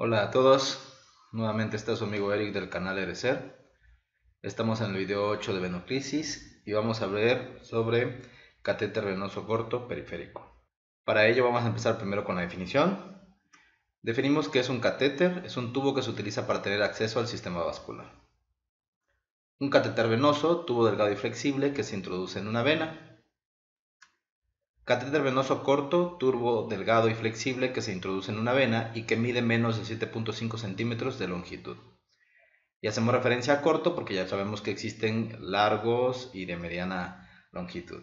Hola a todos, nuevamente está su amigo Eric del canal Erecer. Estamos en el video 8 de venoclisis y vamos a ver sobre catéter venoso corto periférico. Para ello vamos a empezar primero con la definición. Definimos que es un catéter, es un tubo que se utiliza para tener acceso al sistema vascular. Un catéter venoso, tubo delgado y flexible que se introduce en una vena. Catéter venoso corto, tubo delgado y flexible que se introduce en una vena y que mide menos de 7.5 centímetros de longitud. Y hacemos referencia a corto porque ya sabemos que existen largos y de mediana longitud.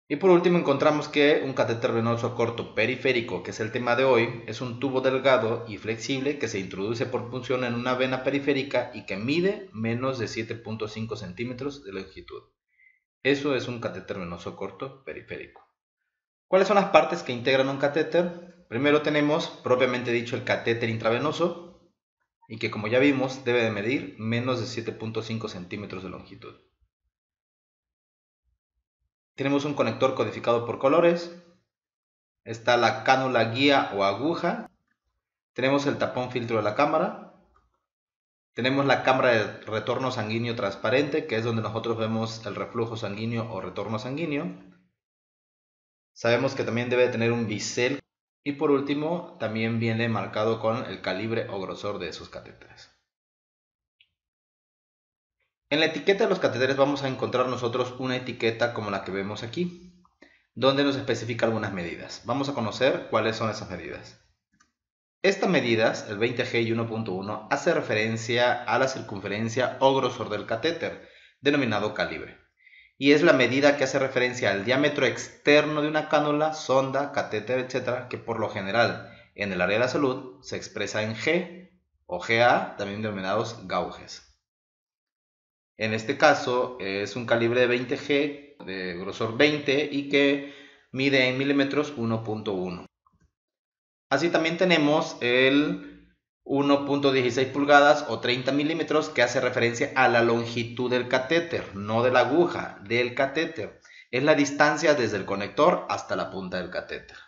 Y por último encontramos que un catéter venoso corto periférico, que es el tema de hoy, es un tubo delgado y flexible que se introduce por punción en una vena periférica y que mide menos de 7.5 centímetros de longitud. Eso es un catéter venoso corto periférico. ¿Cuáles son las partes que integran un catéter? Primero tenemos, propiamente dicho, el catéter intravenoso, y que como ya vimos debe de medir menos de 7.5 centímetros de longitud. Tenemos un conector codificado por colores, está la cánula guía o aguja, tenemos el tapón filtro de la cámara, tenemos la cámara de retorno sanguíneo transparente, que es donde nosotros vemos el reflujo sanguíneo o retorno sanguíneo. Sabemos que también debe tener un bisel y por último también viene marcado con el calibre o grosor de esos catéteres. En la etiqueta de los catéteres vamos a encontrar nosotros una etiqueta como la que vemos aquí, donde nos especifica algunas medidas. Vamos a conocer cuáles son esas medidas. Estas medidas, el 20G y 1.1, hace referencia a la circunferencia o grosor del catéter, denominado calibre. Y es la medida que hace referencia al diámetro externo de una cánula, sonda, catéter, etc., que por lo general en el área de la salud se expresa en G o GA, también denominados gauges. En este caso es un calibre de 20G de grosor 20 y que mide en milímetros 1.1. Así también tenemos el 1.16 pulgadas o 30 milímetros que hace referencia a la longitud del catéter, no de la aguja, del catéter. Es la distancia desde el conector hasta la punta del catéter.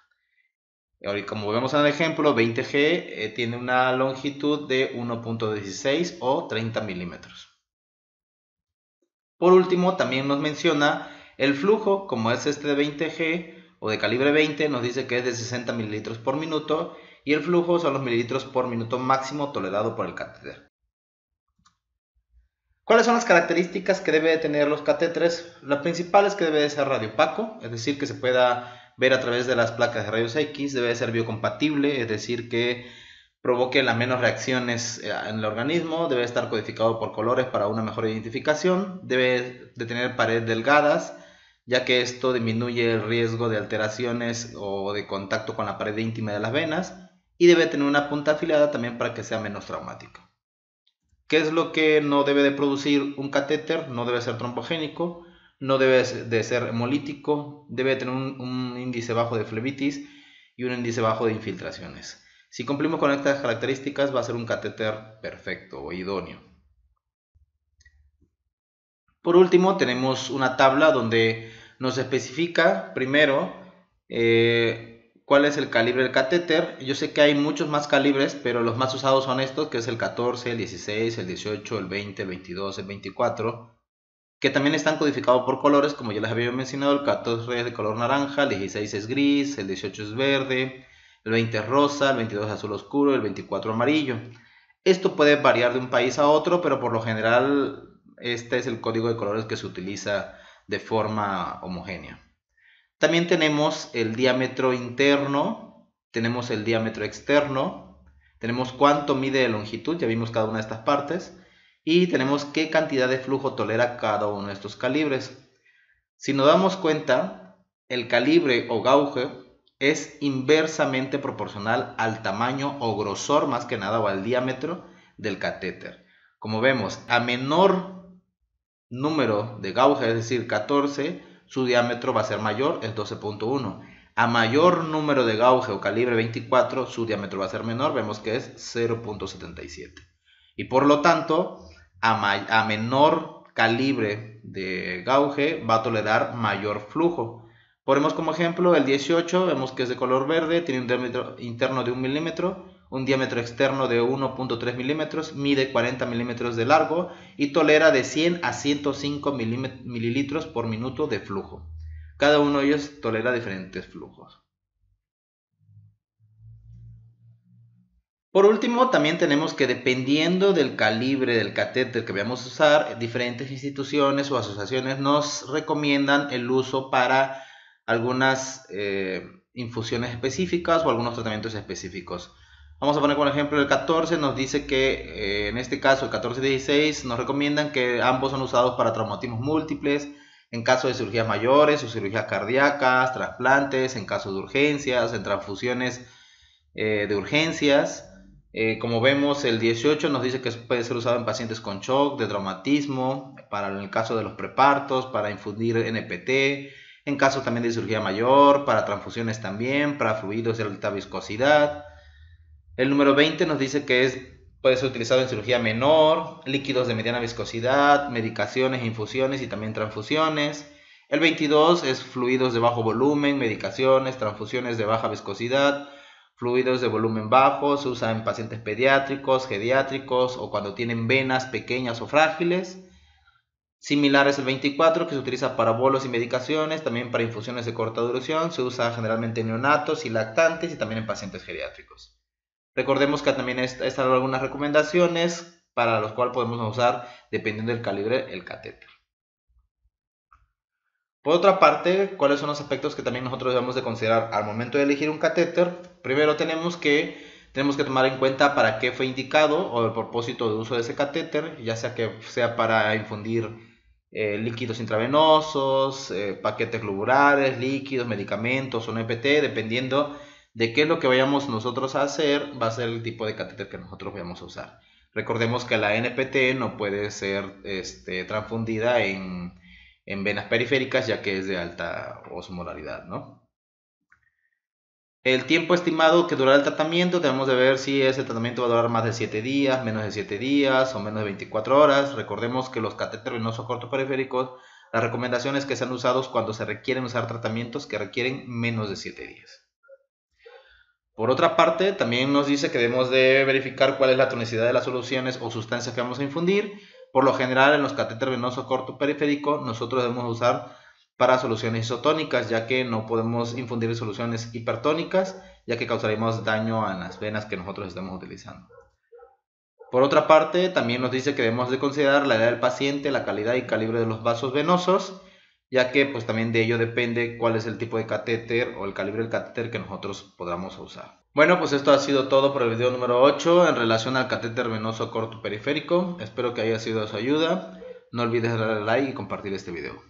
Ahora, como vemos en el ejemplo, 20G tiene una longitud de 1.16 o 30 milímetros. Por último, también nos menciona el flujo, como es este de 20G o de calibre 20, nos dice que es de 60 mililitros por minuto y el flujo son los mililitros por minuto máximo tolerado por el catéter. ¿Cuáles son las características que debe tener los catéteres? La principal es que debe de ser radiopaco, es decir, que se pueda ver a través de las placas de rayos X, debe de ser biocompatible, es decir, que provoque las menos reacciones en el organismo, debe estar codificado por colores para una mejor identificación, debe de tener paredes delgadas, ya que esto disminuye el riesgo de alteraciones o de contacto con la pared íntima de las venas, y debe tener una punta afilada también para que sea menos traumático. ¿Qué es lo que no debe de producir un catéter? No debe ser trombogénico, no debe de ser hemolítico, debe tener un índice bajo de flebitis y un índice bajo de infiltraciones. Si cumplimos con estas características va a ser un catéter perfecto o idóneo. Por último tenemos una tabla donde nos especifica primero cuál es el calibre del catéter. Yo sé que hay muchos más calibres, pero los más usados son estos, que es el 14, el 16, el 18, el 20, el 22, el 24, que también están codificados por colores, como ya les había mencionado. El 14 es de color naranja, el 16 es gris, el 18 es verde, el 20 es rosa, el 22 es azul oscuro, el 24 amarillo. Esto puede variar de un país a otro, pero por lo general este es el código de colores que se utiliza de forma homogénea. También tenemos el diámetro interno, tenemos el diámetro externo, tenemos cuánto mide de longitud, ya vimos cada una de estas partes, y tenemos qué cantidad de flujo tolera cada uno de estos calibres. Si nos damos cuenta, el calibre o gauge es inversamente proporcional al tamaño o grosor, más que nada, o al diámetro del catéter. Como vemos, a menor número de gauge, es decir, 14, su diámetro va a ser mayor, es 12.1. A mayor número de gauge o calibre 24, su diámetro va a ser menor, vemos que es 0.77. Y por lo tanto, a menor calibre de gauge va a tolerar mayor flujo. Ponemos como ejemplo el 18, vemos que es de color verde, tiene un diámetro interno de 1 milímetro, un diámetro externo de 1.3 milímetros, mide 40 milímetros de largo y tolera de 100 a 105 mililitros por minuto de flujo. Cada uno de ellos tolera diferentes flujos. Por último, también tenemos que dependiendo del calibre del catéter que vayamos a usar, diferentes instituciones o asociaciones nos recomiendan el uso para algunas infusiones específicas o algunos tratamientos específicos. Vamos a poner como ejemplo el 14, nos dice que en este caso el 14-16 nos recomiendan que ambos son usados para traumatismos múltiples, en caso de cirugías mayores o cirugías cardíacas, trasplantes, en caso de urgencias, en transfusiones de urgencias. Como vemos, el 18 nos dice que puede ser usado en pacientes con shock, de traumatismo, para el caso de los prepartos, para infundir NPT, en caso también de cirugía mayor, para transfusiones también, para fluidos de alta viscosidad. El número 20 nos dice que puede ser utilizado en cirugía menor, líquidos de mediana viscosidad, medicaciones, infusiones y también transfusiones. El 22 es fluidos de bajo volumen, medicaciones, transfusiones de baja viscosidad, fluidos de volumen bajo, se usa en pacientes pediátricos, geriátricos o cuando tienen venas pequeñas o frágiles. Similar es el 24 que se utiliza para bolos y medicaciones, también para infusiones de corta duración, se usa generalmente en neonatos y lactantes y también en pacientes geriátricos. Recordemos que también están algunas recomendaciones para los cuales podemos usar, dependiendo del calibre, el catéter. Por otra parte, ¿cuáles son los aspectos que también nosotros debemos de considerar al momento de elegir un catéter? Primero tenemos que tomar en cuenta para qué fue indicado o el propósito de uso de ese catéter, ya sea que sea para infundir líquidos intravenosos, paquetes globulares, líquidos, medicamentos o NPT, dependiendo de qué es lo que vayamos nosotros a hacer, va a ser el tipo de catéter que nosotros vayamos a usar. Recordemos que la NPT no puede ser transfundida en venas periféricas, ya que es de alta osmolaridad, ¿no? El tiempo estimado que durará el tratamiento, debemos de ver si ese tratamiento va a durar más de 7 días, menos de 7 días o menos de 24 horas. Recordemos que los catéteres venosos cortoperiféricos, la recomendación es que sean usados cuando se requieren usar tratamientos que requieren menos de 7 días. Por otra parte, también nos dice que debemos de verificar cuál es la tonicidad de las soluciones o sustancias que vamos a infundir. Por lo general, en los catéteres venosos cortoperiféricos, nosotros debemos usar para soluciones isotónicas, ya que no podemos infundir soluciones hipertónicas, ya que causaríamos daño a las venas que nosotros estamos utilizando. Por otra parte, también nos dice que debemos de considerar la edad del paciente, la calidad y calibre de los vasos venosos, ya que pues también de ello depende cuál es el tipo de catéter o el calibre del catéter que nosotros podamos usar. Bueno, pues esto ha sido todo por el video número 8 en relación al catéter venoso corto periférico. Espero que haya sido de su ayuda. No olvides darle like y compartir este video.